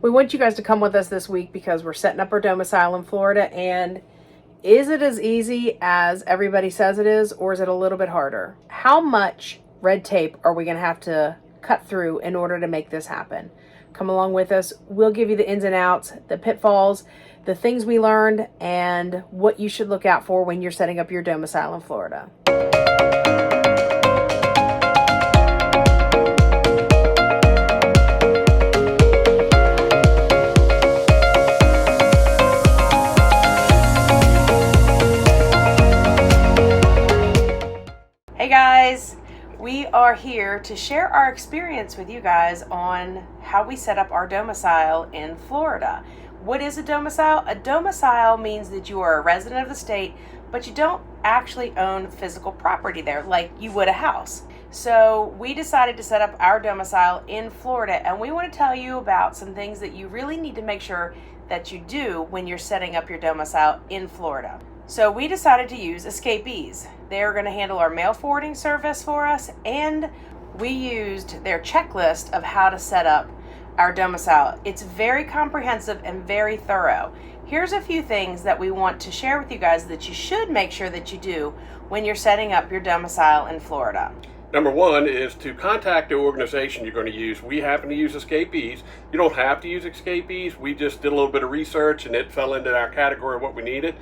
We want you guys to come with us this week because we're setting up our domicile in Florida. And is it as easy as everybody says it is, or is it a little bit harder? How much red tape are we going to have to cut through in order to make this happen? Come along with us. We'll give you the ins and outs, the pitfalls, the things we learned, and what you should look out for when you're setting up your domicile in Florida. Hey guys, we are here to share our experience with you guys on how we set up our domicile in Florida. What is a domicile? A domicile means that you are a resident of the state, but you don't actually own physical property there like you would a house. So we decided to set up our domicile in Florida, and we want to tell you about some things that you really need to make sure that you do when you're setting up your domicile in Florida. So we decided to use Escapees. They're going to handle our mail forwarding service for us, and we used their checklist of how to set up our domicile. It's very comprehensive and very thorough. Here's a few things that we want to share with you guys that you should make sure that you do when you're setting up your domicile in Florida. Number one is to contact the organization you're going to use. We happen to use Escapees. You don't have to use Escapees. We just did a little bit of research and it fell into our category of what we needed.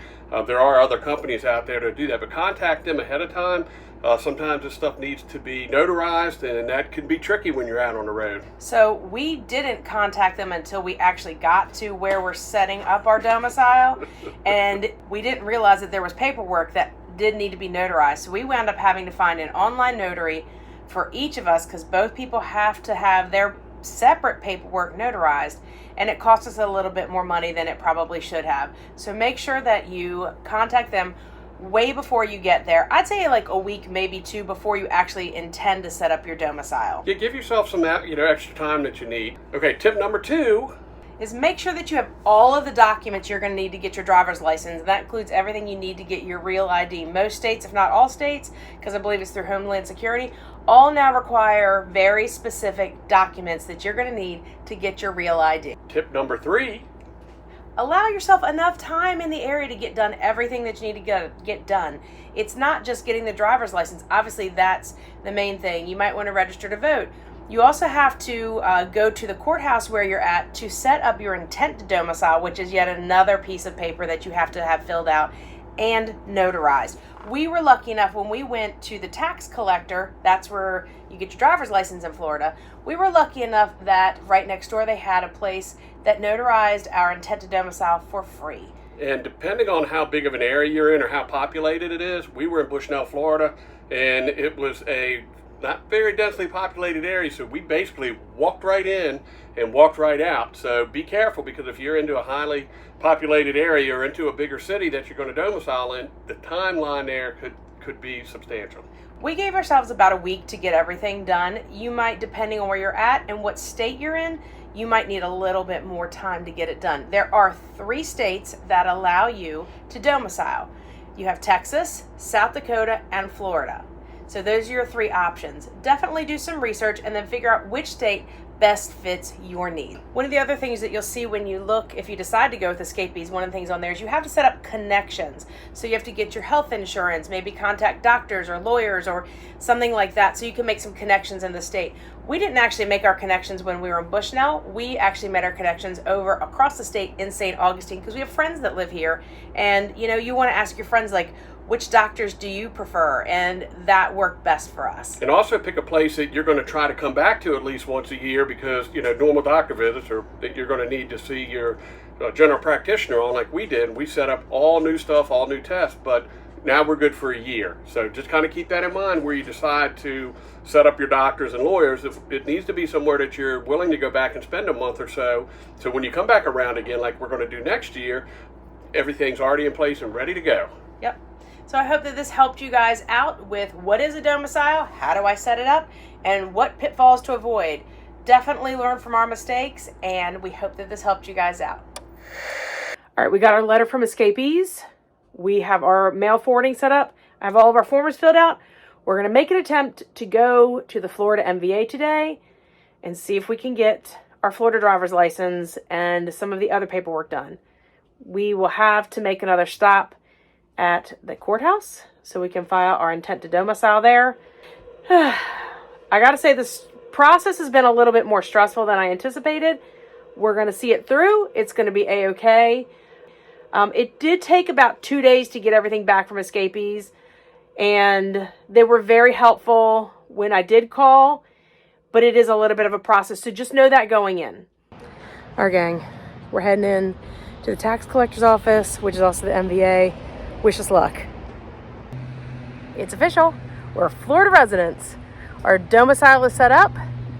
There are other companies out there that do that, but contact them ahead of time. Sometimes this stuff needs to be notarized, and that can be tricky when you're out on the road. So we didn't contact them until we actually got to where we're setting up our domicile, and we didn't realize that there was paperwork that did need to be notarized. So we wound up having to find an online notary for each of us because both people have to have their separate paperwork notarized, and it cost us a little bit more money than it probably should have. So make sure that you contact them way before you get there. I'd say like a week, maybe two, before you actually intend to set up your domicile. Yeah, give yourself some extra time that you need. Okay, tip number two is make sure that you have all of the documents you're going to need to get your driver's license. That includes everything you need to get your real ID. Most states, if not all states, because I believe it's through Homeland Security, all now require very specific documents that you're going to need to get your real ID. Tip number three, allow yourself enough time in the area to get done everything that you need to get done. It's not just getting the driver's license. Obviously, that's the main thing. You might want to register to vote. You also have to go to the courthouse where you're at to set up your intent to domicile, which is yet another piece of paper that you have to have filled out and notarized. We were lucky enough when we went to the tax collector, that's where you get your driver's license in Florida. We were lucky enough that right next door they had a place that notarized our intent to domicile for free. And depending on how big of an area you're in or how populated it is, we were in Bushnell, Florida, and it was a not very densely populated area, so we basically walked right in and walked right out. So be careful, because if you're into a highly populated area or into a bigger city that you're going to domicile in, the timeline there could be substantial. We gave ourselves about a week to get everything done. You might, depending on where you're at and what state you're in, you might need a little bit more time to get it done. There are 3 states that allow you to domicile. You have Texas, South Dakota, and Florida. So those are your 3 options. Definitely do some research and then figure out which state best fits your need. One of the other things that you'll see when you look, if you decide to go with Escapees, one of the things on there is you have to set up connections. So you have to get your health insurance, maybe contact doctors or lawyers or something like that, so you can make some connections in the state. We didn't actually make our connections when we were in Bushnell. We actually made our connections over across the state in St. Augustine because we have friends that live here, and you want to ask your friends, like, which doctors do you prefer? And that worked best for us. And also pick a place that you're going to try to come back to at least once a year, because normal doctor visits or that you're going to need to see your general practitioner on, like we did. We set up all new stuff, all new tests, but now we're good for a year. So just kind of keep that in mind where you decide to set up your doctors and lawyers. It needs to be somewhere that you're willing to go back and spend a month or so. So when you come back around again, like we're going to do next year, everything's already in place and ready to go. Yep. So I hope that this helped you guys out with what is a domicile, how do I set it up, and what pitfalls to avoid. Definitely learn from our mistakes, and we hope that this helped you guys out. All right, we got our letter from Escapees. We have our mail forwarding set up. I have all of our forms filled out. We're going to make an attempt to go to the Florida MVA today and see if we can get our Florida driver's license and some of the other paperwork done. We will have to make another stop at the courthouse so we can file our intent to domicile there. I gotta say, this process has been a little bit more stressful than I anticipated. We're gonna see it through. It's gonna be a-okay. It did take about 2 days to get everything back from escapees, and they were very helpful when I did call, but it is a little bit of a process, so just know that going in. All right, gang, we're heading in to the tax collector's office, which is also the MVA. Wish us luck. It's official. We're Florida residents. Our domicile is set up,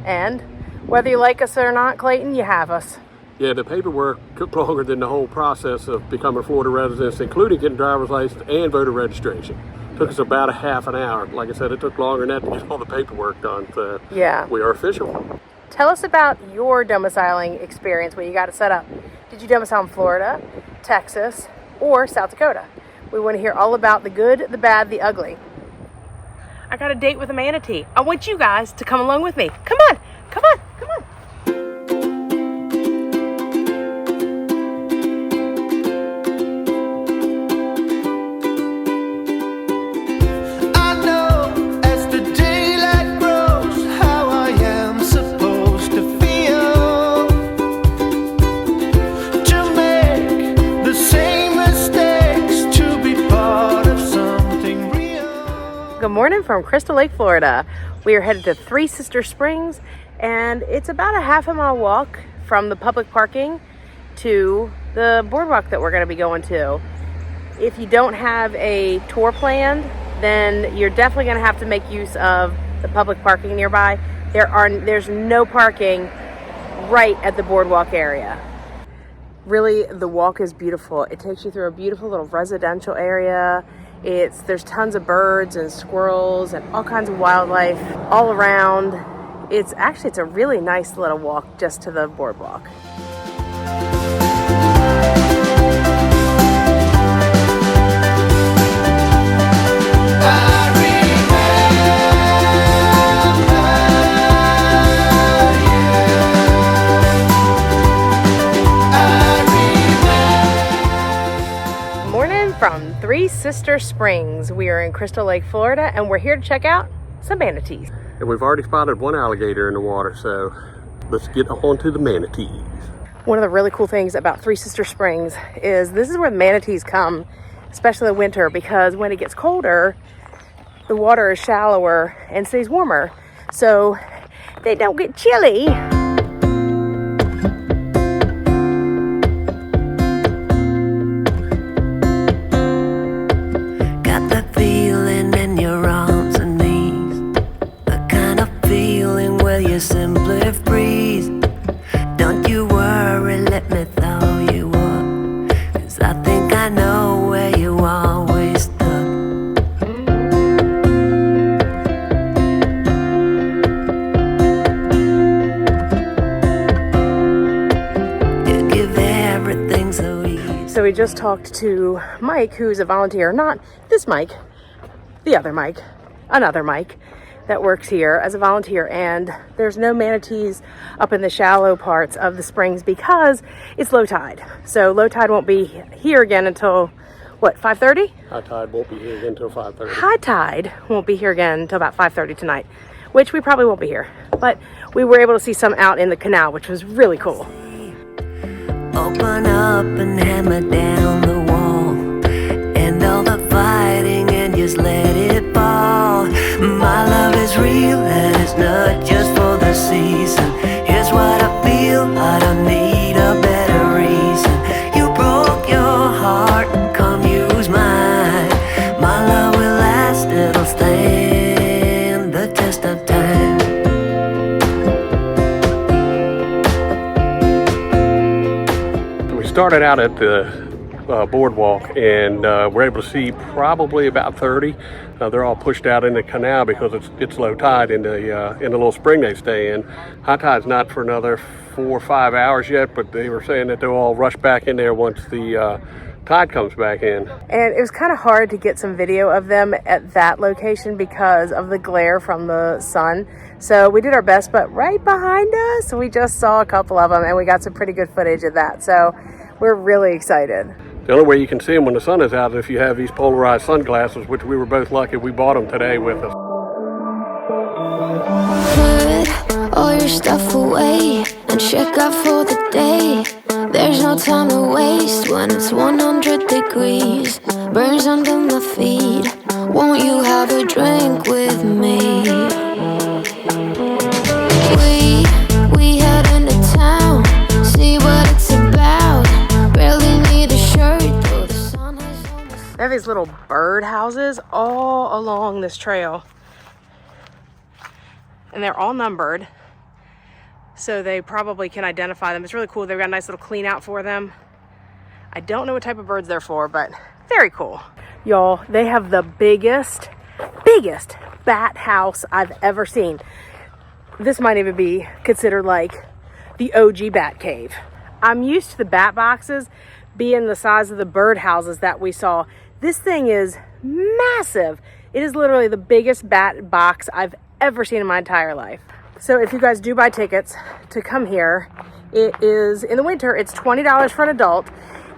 and whether you like us or not, Clayton, you have us. Yeah, the paperwork took longer than the whole process of becoming Florida residents, including getting driver's license and voter registration. Took us about a half an hour. Like I said, it took longer than that to get all the paperwork done. So yeah, we are official. Tell us about your domiciling experience when you got it set up. Did you domicile in Florida, Texas, or South Dakota? We want to hear all about the good, the bad, the ugly. I got a date with a manatee. I want you guys to come along with me. Come on, come on, come on. Good morning from Crystal Lake, Florida. We are headed to Three Sister Springs, and it's about a half-a-mile walk from the public parking to the boardwalk that we're going to be going to. If you don't have a tour planned, then you're definitely going to have to make use of the public parking nearby. There's no parking right at the boardwalk area. Really, the walk is beautiful. It takes you through a beautiful little residential area. There's tons of birds and squirrels and all kinds of wildlife all around. It's a really nice little walk just to the boardwalk. From Three Sister Springs. We are in Crystal Lake, Florida, and we're here to check out some manatees. And we've already spotted one alligator in the water, so let's get on to the manatees. One of the really cool things about Three Sister Springs is this is where the manatees come, especially in winter, because when it gets colder, the water is shallower and stays warmer, so they don't get chilly. Simply freeze. Don't you worry, let me throw you up, 'cause I think I know where you always stuck. You give everything so easy. So we just talked to Mike, who's a volunteer, not this Mike, the other Mike, another Mike, that works here as a volunteer, and there's no manatees up in the shallow parts of the springs because it's low tide. So low tide won't be here again until, what, 5:30? High tide won't be here again until 5:30. High tide won't be here again until about 5:30 tonight, which we probably won't be here. But we were able to see some out in the canal, which was really cool. Open up and hammer down the wall, and all the fighting and just let it fall. My love is real and it's not just for the season. Here's what I feel, I don't need a better reason. You broke your heart, come use mine. My love will last, it'll stand the test of time. We started out at the boardwalk, and we're able to see probably about 30. They're all pushed out in the canal because it's low tide in the little spring they stay in. High tide's not for another 4 or 5 hours yet, but they were saying that they'll all rush back in there once the tide comes back in. And it was kind of hard to get some video of them at that location because of the glare from the sun. So we did our best, but right behind us, we just saw a couple of them and we got some pretty good footage of that. So we're really excited. The only way you can see them when the sun is out is if you have these polarized sunglasses, which we were both lucky we bought them today with us. Put all your stuff away and check out for the day. There's no time to waste when it's 100 degrees. Burns under my feet. Won't you have a drink with me? We head into town, see what it's about. Barely need a shirt though the sun has almost... They have these little bird houses all along this trail. And they're all numbered, so they probably can identify them. It's really cool. They've got a nice little clean out for them. I don't know what type of birds they're for, but very cool. Y'all, they have the biggest bat house I've ever seen. This might even be considered like the OG bat cave. I'm used to the bat boxes being the size of the bird houses that we saw. This thing is massive. It is literally the biggest bat box I've ever seen in my entire life. So if you guys do buy tickets to come here, it is in the winter, it's $20 for an adult.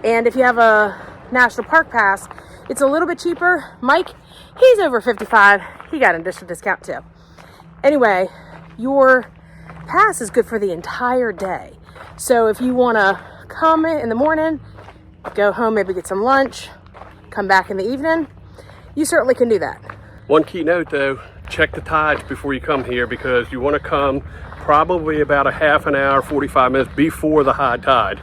And if you have a national park pass, it's a little bit cheaper. Mike, he's over 55. He got an additional discount too. Anyway, your pass is good for the entire day. So if you want to come in the morning, go home, maybe get some lunch, come back in the evening, you certainly can do that. One key note though, check the tides before you come here, because you want to come probably about a half an hour, 45 minutes before the high tide.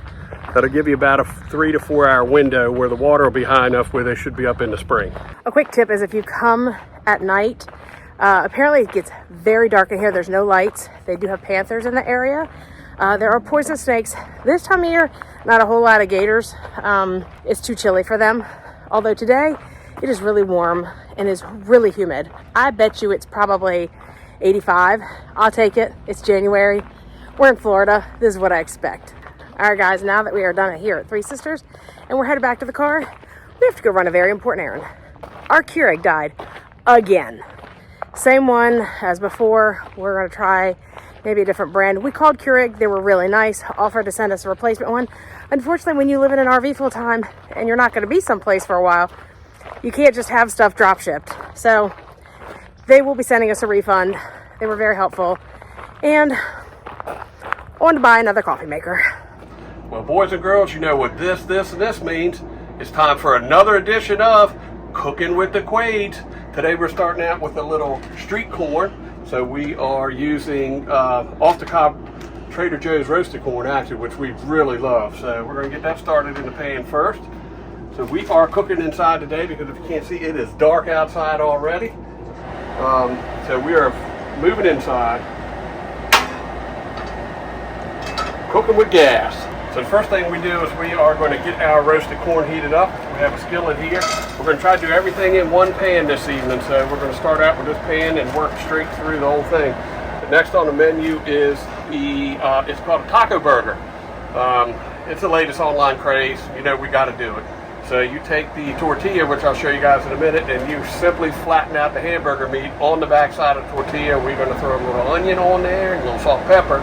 That'll give you about a 3 to 4 hour window where the water will be high enough where they should be up in the spring. A quick tip is if you come at night, apparently it gets very dark in here. There's no lights. They do have panthers in the area. There are poisonous snakes. This time of year, not a whole lot of gators. It's too chilly for them. Although today, it is really warm and is really humid. I bet you it's probably 85. I'll take it. It's January. We're in Florida. This is what I expect. All right, guys, now that we are done here at Three Sisters and we're headed back to the car, we have to go run a very important errand. Our Keurig died again. Same one as before. We're going to try maybe a different brand. We called Keurig. They were really nice. Offered to send us a replacement one. Unfortunately, when you live in an RV full time and you're not going to be someplace for a while, you can't just have stuff drop shipped. So they will be sending us a refund. They were very helpful. And I wanted to buy another coffee maker. Well, boys and girls, you know what this, and this means. It's time for another edition of Cooking with the Quades. Today we're starting out with a little street corn. So we are using off the cob Trader Joe's roasted corn, actually, which we really love. So we're going to get that started in the pan first. So we are cooking inside today because if you can't see, it is dark outside already. So we are moving inside, cooking with gas. So the first thing we do is we are going to get our roasted corn heated up. We have a skillet here. We're going to try to do everything in one pan this evening. So we're going to start out with this pan and work straight through the whole thing. The next on the menu is it's called a taco burger. It's the latest online craze. You know, we got to do it. So you take the tortilla, which I'll show you guys in a minute, and you simply flatten out the hamburger meat on the back side of the tortilla. We're going to throw a little onion on there, and a little salt and pepper.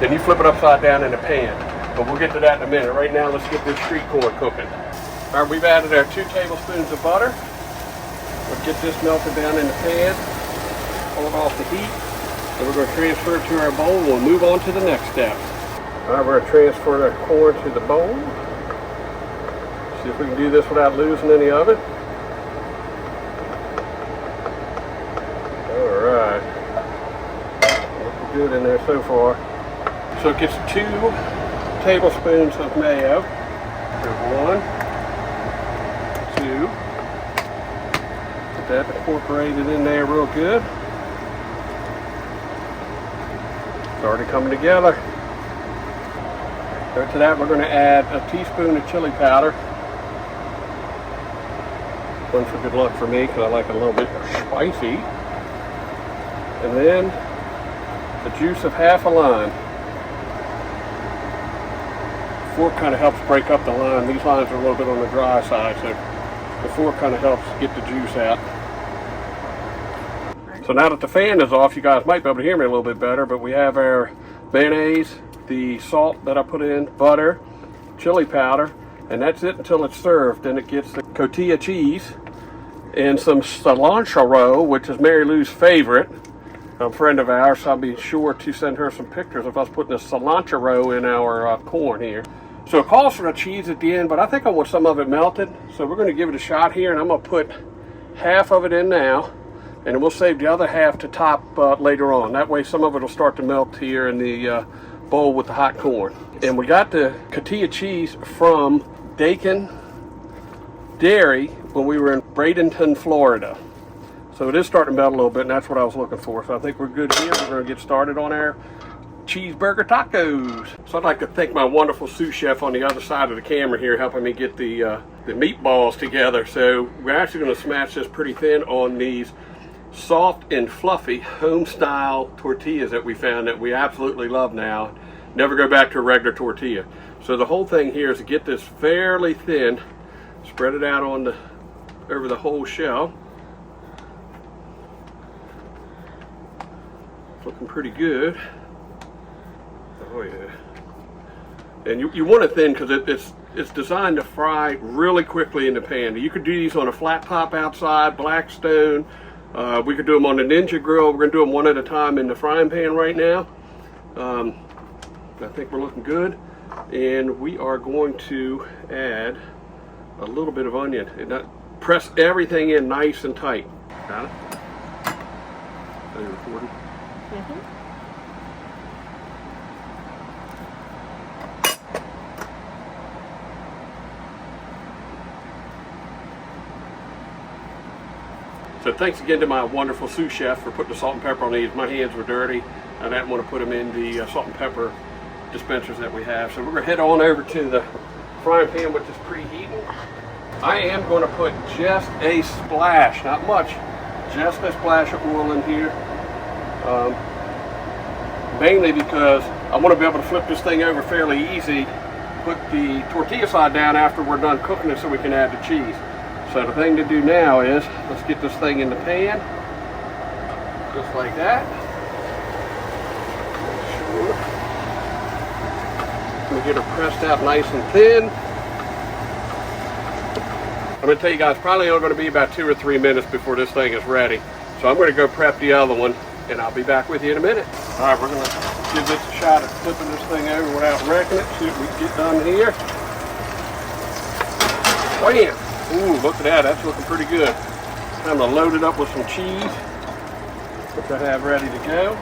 Then you flip it upside down in the pan. But we'll get to that in a minute. Right now, let's get this street corn cooking. All right, we've added our 2 tablespoons of butter. We'll get this melted down in the pan, pull it off the heat. Then we're going to transfer it to our bowl. We'll move on to the next step. All right, we're going to transfer the corn to the bowl. See if we can do this without losing any of it. All right. Looking good in there so far. So it gets 2 tablespoons of mayo. So 1, 2. Get that incorporated in there real good. It's already coming together. So to that we're going to add a teaspoon of chili powder. One for good luck for me because I like it a little bit spicy. And then the juice of half a lime. fork kind of helps break up the lime. These limes are a little bit on the dry side, so the fork kind of helps get the juice out. So now that the fan is off, you guys might be able to hear me a little bit better, but we have our mayonnaise, the salt that I put in, butter, chili powder, and that's it until it's served. Then it gets the cotija cheese and some cilantro, which is Mary Lou's favorite. A friend of ours, so I'll be sure to send her some pictures of us putting the cilantro in our corn here. So it calls for the cheese at the end, but I think I want some of it melted. So we're going to give it a shot here, and I'm going to put half of it in now, and we'll save the other half to top later on. That way some of it will start to melt here in the bowl with the hot corn. And we got the cotija cheese from Dakin Dairy when we were in Bradenton, Florida. So it is starting to melt a little bit, and that's what I was looking for. So I think we're good here. We're going to get started on our cheeseburger tacos. So I'd like to thank my wonderful sous chef on the other side of the camera here, helping me get the meatballs together. So we're actually going to smash this pretty thin on these soft and fluffy home-style tortillas that we found that we absolutely love now. Never go back to a regular tortilla. So the whole thing here is to get this fairly thin, spread it out on over the whole shell. It's looking pretty good. Oh yeah. And you want it thin because it's designed to fry really quickly in the pan. You could do these on a flat top outside, Blackstone. We could do them on the Ninja grill. We're going to do them one at a time in the frying pan right now. I think we're looking good. And we are going to add a little bit of onion. And press everything in nice and tight. Got it? Are you recording? Mm-hmm. So thanks again to my wonderful sous chef for putting the salt and pepper on these. My hands were dirty, and I didn't want to put them in the salt and pepper dispensers that we have. So we're going to head on over to the frying pan, which is preheating. I am going to put just a splash, not much, just a splash of oil in here. Mainly because I want to be able to flip this thing over fairly easy, put the tortilla side down after we're done cooking it so we can add the cheese. So the thing to do now is, let's get this thing in the pan, just like that. We get her pressed out nice and thin. I'm going to tell you guys, probably only going to be about 2 or 3 minutes before this thing is ready. So I'm going to go prep the other one, and I'll be back with you in a minute. All right, we're going to give this a shot at flipping this thing over without wrecking it. See what we can get done here. Wham! Ooh, look at that. That's looking pretty good. Time to load it up with some cheese, which I have ready to go.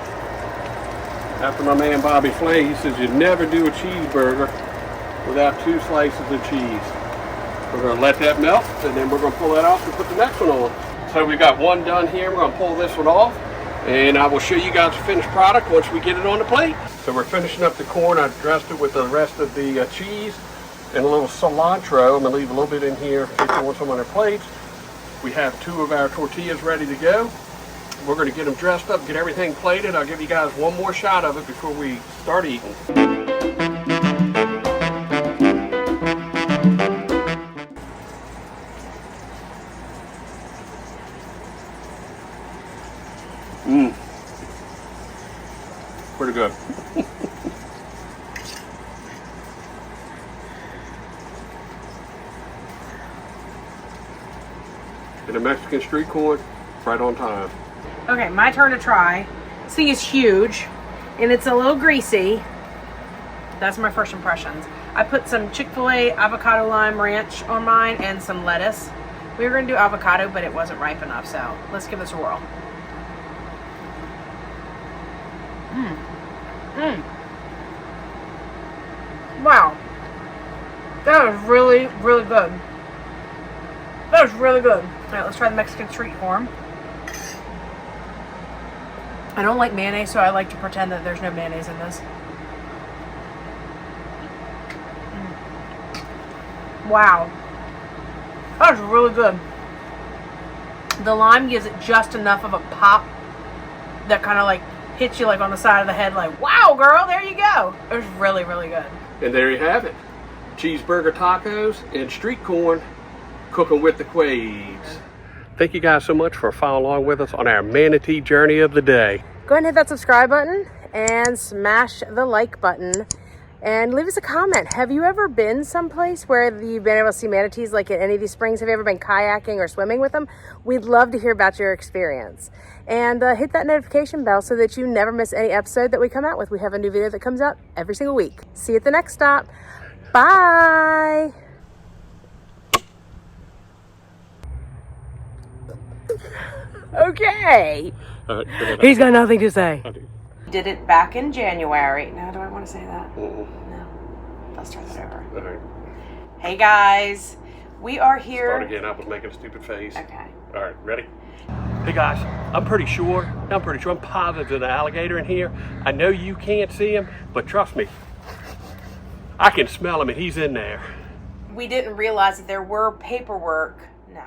After my man Bobby Flay, he says you never do a cheeseburger without 2 slices of cheese. We're going to let that melt, and then we're going to pull that off and put the next one on. So we've got one done here. We're going to pull this one off, and I will show you guys the finished product once we get it on the plate. So we're finishing up the corn. I dressed it with the rest of the cheese and a little cilantro. I'm going to leave a little bit in here in case you want some on their plates. We have 2 of our tortillas ready to go. We're going to get them dressed up, get everything plated. I'll give you guys one more shot of it before we start eating. Pretty good. And a Mexican street corn, right on time. Okay, my turn to try. This thing is huge, and it's a little greasy. That's my first impressions. I put some Chick-fil-A avocado lime ranch on mine and some lettuce. We were going to do avocado, but it wasn't ripe enough, so let's give this a whirl. Wow. That was really, really good. That was really good. Alright, let's try the Mexican street corn. I don't like mayonnaise, so I like to pretend that there's no mayonnaise in this. Wow. That was really good. The lime gives it just enough of a pop that kind of like hits you like on the side of the head like, wow, girl, there you go. It was really, really good. And there you have it. cheeseburger tacos, and street corn cooking with the Quades. Thank you guys so much for following along with us on our manatee journey of the day. Go ahead and hit that subscribe button and smash the like button. And leave us a comment. Have you ever been someplace where you've been able to see manatees, like at any of these springs? Have you ever been kayaking or swimming with them? We'd love to hear about your experience. And hit that notification bell so that you never miss any episode that we come out with. We have a new video that comes out every single week. See you at the next stop. Bye. Okay. He's got nothing to say. Did it back in January. Now, do I want to say that? No. Let's start that over. All right. Hey guys, we are here. Start again. I was making a stupid face. Okay. All right, ready? Hey guys, I'm positive there's an alligator in here. I know you can't see him, but trust me, I can smell him and he's in there. We didn't realize that there were paperwork. No.